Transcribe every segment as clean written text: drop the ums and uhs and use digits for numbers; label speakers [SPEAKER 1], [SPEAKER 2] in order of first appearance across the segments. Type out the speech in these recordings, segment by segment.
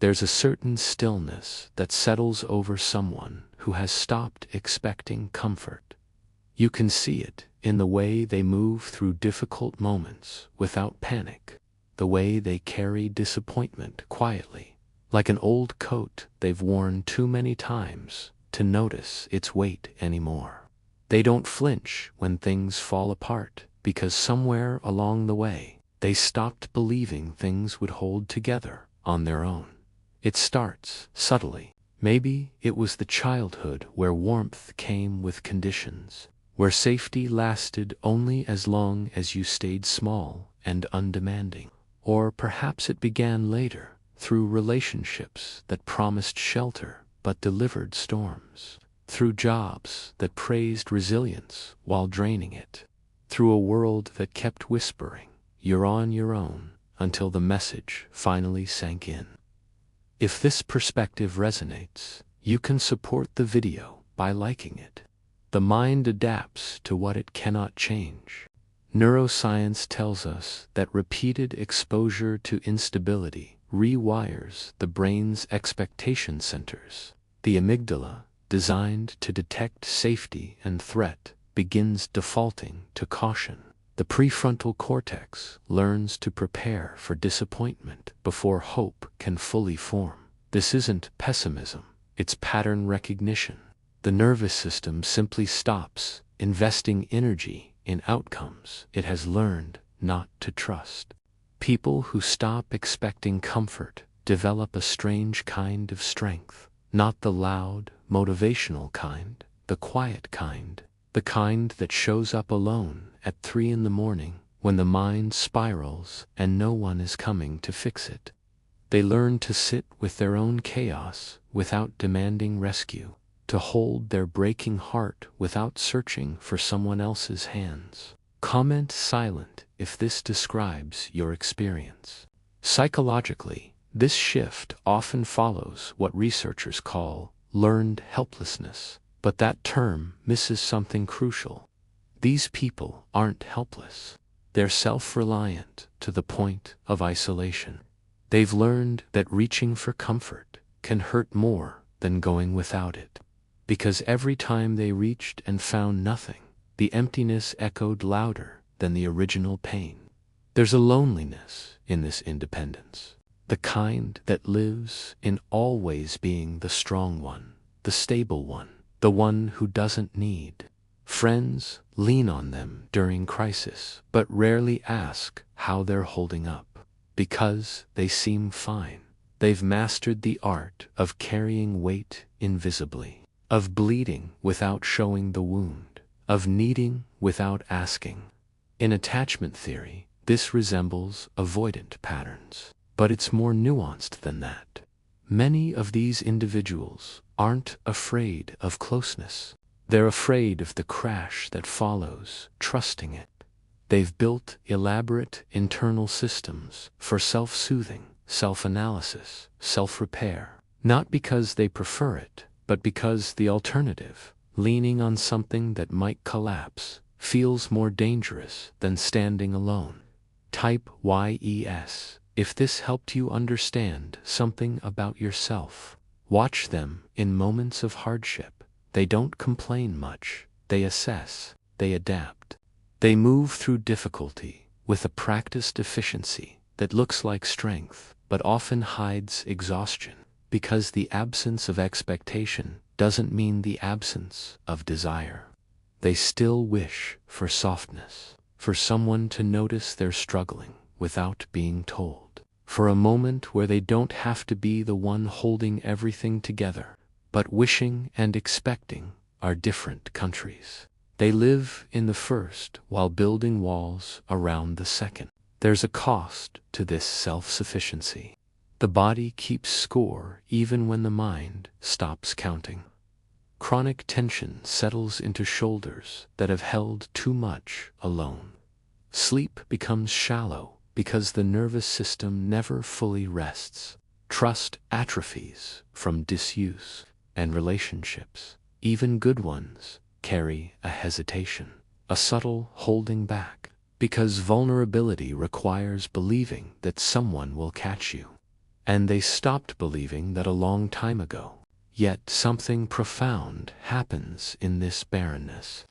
[SPEAKER 1] There's a certain stillness that settles over someone who has stopped expecting comfort. You can see it in the way they move through difficult moments without panic, the way they carry disappointment quietly, like an old coat they've worn too many times to notice its weight anymore. They don't flinch when things fall apart because somewhere along the way they stopped believing things would hold together on their own. It starts subtly. Maybe it was the childhood where warmth came with conditions, where safety lasted only as long as you stayed small and undemanding. Or perhaps it began later, through relationships that promised shelter but delivered storms, through jobs that praised resilience while draining it, through a world that kept whispering, "You're on your own," until the message finally sank in. If this perspective resonates, you can support the video by liking it. The mind adapts to what it cannot change. Neuroscience tells us that repeated exposure to instability rewires the brain's expectation centers. The amygdala, designed to detect safety and threat, begins defaulting to caution. The prefrontal cortex learns to prepare for disappointment before hope can fully form. This isn't pessimism, it's pattern recognition. The nervous system simply stops investing energy in outcomes it has learned not to trust. People who stop expecting comfort develop a strange kind of strength, not the loud, motivational kind, the quiet kind, the kind that shows up alone at 3 in the morning when the mind spirals and no one is coming to fix it. They learn to sit with their own chaos without demanding rescue, to hold their breaking heart without searching for someone else's hands. Comment silent if this describes your experience. Psychologically, this shift often follows what researchers call learned helplessness, but that term misses something crucial. These people aren't helpless. They're self-reliant to the point of isolation. They've learned that reaching for comfort can hurt more than going without it. Because every time they reached and found nothing, the emptiness echoed louder than the original pain. There's a loneliness in this independence, the kind that lives in always being the strong one, the stable one, the one who doesn't need. Friends lean on them during crisis, but rarely ask how they're holding up, because they seem fine. They've mastered the art of carrying weight invisibly, of bleeding without showing the wound, of needing without asking. In attachment theory, this resembles avoidant patterns, but it's more nuanced than that. Many of these individuals aren't afraid of closeness. They're afraid of the crash that follows, trusting it. They've built elaborate internal systems for self-soothing, self-analysis, self-repair, not because they prefer it, but because the alternative, leaning on something that might collapse, feels more dangerous than standing alone. Type YES if this helped you understand something about yourself. Watch them in moments of hardship. They don't complain much, they assess, they adapt. They move through difficulty with a practiced efficiency that looks like strength, but often hides exhaustion, because the absence of expectation doesn't mean the absence of desire. They still wish for softness, for someone to notice they're struggling without being told, for a moment where they don't have to be the one holding everything together. But wishing and expecting are different countries. They live in the first while building walls around the second. There's a cost to this self-sufficiency. The body keeps score even when the mind stops counting. Chronic tension settles into shoulders that have held too much alone. Sleep becomes shallow because the nervous system never fully rests. Trust atrophies from disuse. And relationships, even good ones, carry a hesitation, a subtle holding back, because vulnerability requires believing that someone will catch you. And they stopped believing that a long time ago. Yet something profound happens in this barrenness.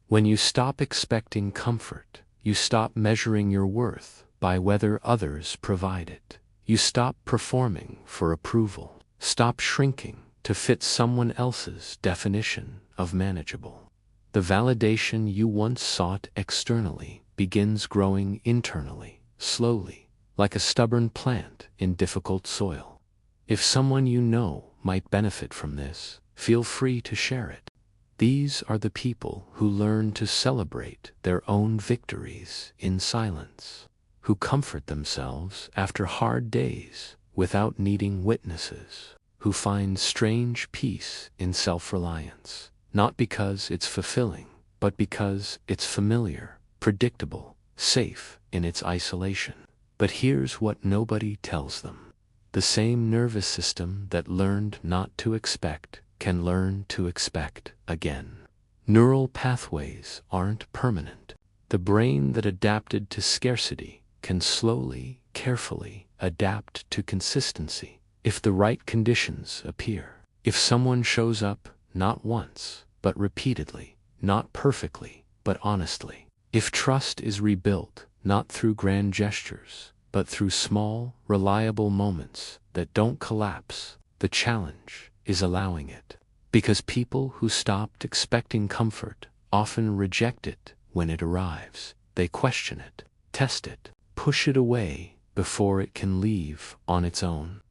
[SPEAKER 1] When you stop expecting comfort, you stop measuring your worth by whether others provide it. You stop performing for approval. Stop shrinking to fit someone else's definition of manageable. The validation you once sought externally begins growing internally, slowly, like a stubborn plant in difficult soil. If someone you know might benefit from this, feel free to share it. These are the people who learn to celebrate their own victories in silence, who comfort themselves after hard days without needing witnesses, who find strange peace in self-reliance, not because it's fulfilling, but because it's familiar, predictable, safe in its isolation. But here's what nobody tells them. The same nervous system that learned not to expect can learn to expect again. Neural pathways aren't permanent. The brain that adapted to scarcity can slowly, carefully adapt to consistency if the right conditions appear. If someone shows up not once, but repeatedly, not perfectly, but honestly. If trust is rebuilt not through grand gestures, but through small, reliable moments that don't collapse, the challenge is allowing it. Because people who stopped expecting comfort often reject it when it arrives. They question it, test it, push it away before it can leave on its own.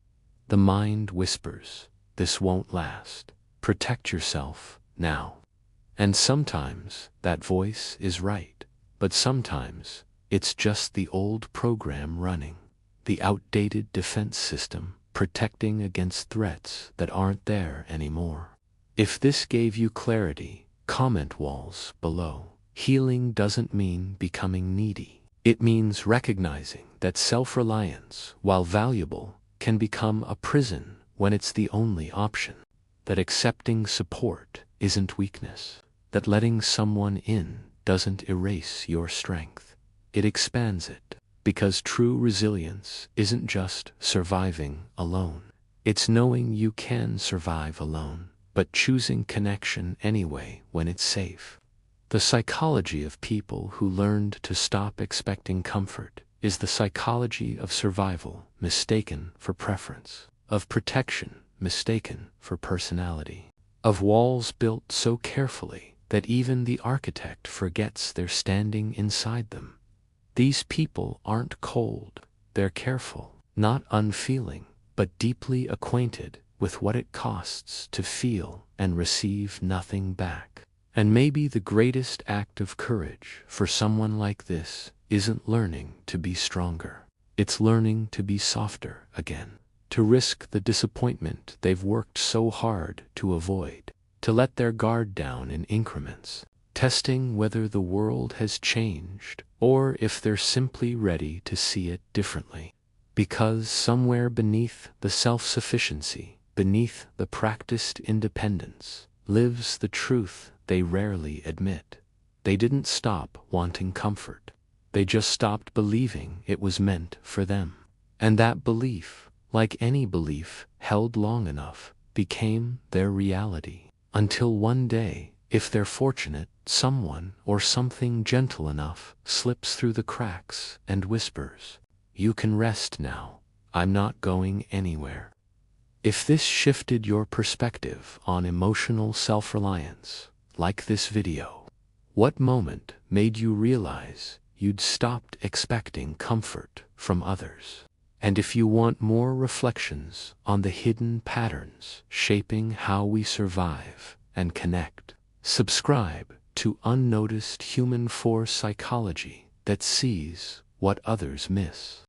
[SPEAKER 1] The mind whispers, "This won't last. Protect yourself now." And sometimes that voice is right, but sometimes it's just the old program running, the outdated defense system protecting against threats that aren't there anymore. If this gave you clarity, comment walls below. Healing doesn't mean becoming needy. It means recognizing that self-reliance, while valuable, can become a prison when it's the only option. That accepting support isn't weakness. That letting someone in doesn't erase your strength. It expands it, because true resilience isn't just surviving alone. It's knowing you can survive alone, but choosing connection anyway when it's safe. The psychology of people who learned to stop expecting comfort is the psychology of survival mistaken for preference, of protection mistaken for personality, of walls built so carefully that even the architect forgets they're standing inside them. These people aren't cold, they're careful, not unfeeling, but deeply acquainted with what it costs to feel and receive nothing back. And maybe the greatest act of courage for someone like this isn't learning to be stronger. It's learning to be softer again, to risk the disappointment they've worked so hard to avoid, to let their guard down in increments, testing whether the world has changed or if they're simply ready to see it differently. Because somewhere beneath the self-sufficiency, beneath the practiced independence, lives the truth they rarely admit. They didn't stop wanting comfort. They just stopped believing it was meant for them. And that belief, like any belief held long enough, became their reality. Until one day, if they're fortunate, someone or something gentle enough slips through the cracks and whispers, "You can rest now. I'm not going anywhere." If this shifted your perspective on emotional self-reliance, like this video, what moment made you realize you'd stopped expecting comfort from others? And if you want more reflections on the hidden patterns shaping how we survive and connect, subscribe to Unnoticed Human Force Psychology that sees what others miss.